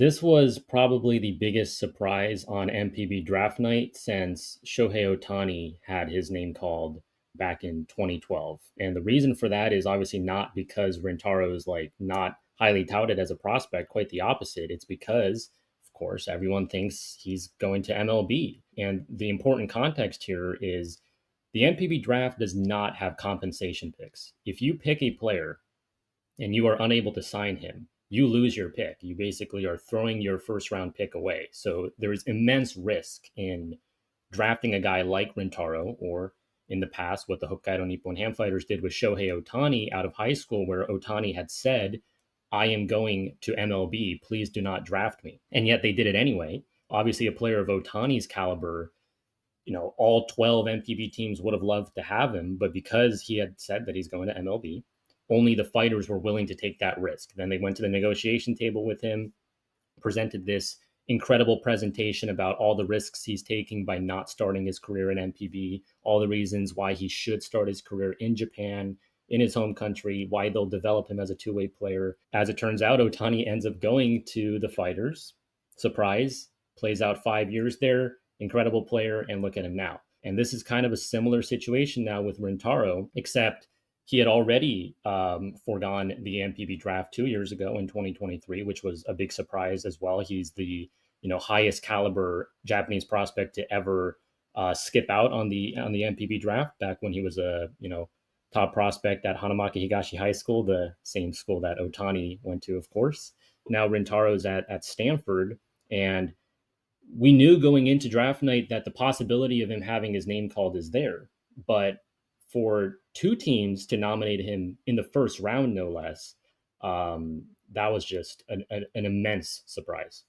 This was probably the biggest surprise on MPB draft night since Shohei Ohtani had his name called back in 2012. And the reason for that is obviously not because Rintaro is like not highly touted as a prospect, quite the opposite. It's because, of course, everyone thinks he's going to MLB. And the important context here is the NPB draft does not have compensation picks. If you pick a player and you are unable to sign him, you lose your pick. You basically are throwing your first round pick away. So there is immense risk in drafting a guy like Rintaro, or in the past, what the Hokkaido Nippon Ham Fighters did with Shohei Ohtani out of high school, where Ohtani had said, I am going to MLB. Please do not draft me. And yet they did it anyway. Obviously, a player of Ohtani's caliber, all 12 MPB teams would have loved to have him, but because he had said that he's going to MLB, only the fighters were willing to take that risk. Then they went to the negotiation table with him, presented this incredible presentation about all the risks he's taking by not starting his career in MPB, all the reasons why he should start his career in Japan, in his home country, why they'll develop him as a two-way player. As it turns out, Ohtani ends up going to the fighters. Surprise, plays out 5 years there, incredible player, and look at him now. And this is kind of a similar situation now with Rintaro, except he had already foregone the MPB draft 2 years ago in 2023, which was a big surprise as well. He's the highest caliber Japanese prospect to ever skip out on the MPB draft back when he was a top prospect at Hanamaki Higashi High School, the same school that Ohtani went to, of course. Now Rintaro's at Stanford, and we knew going into draft night that the possibility of him having his name called is there, but for two teams to nominate him in the first round, no less, that was just an immense surprise.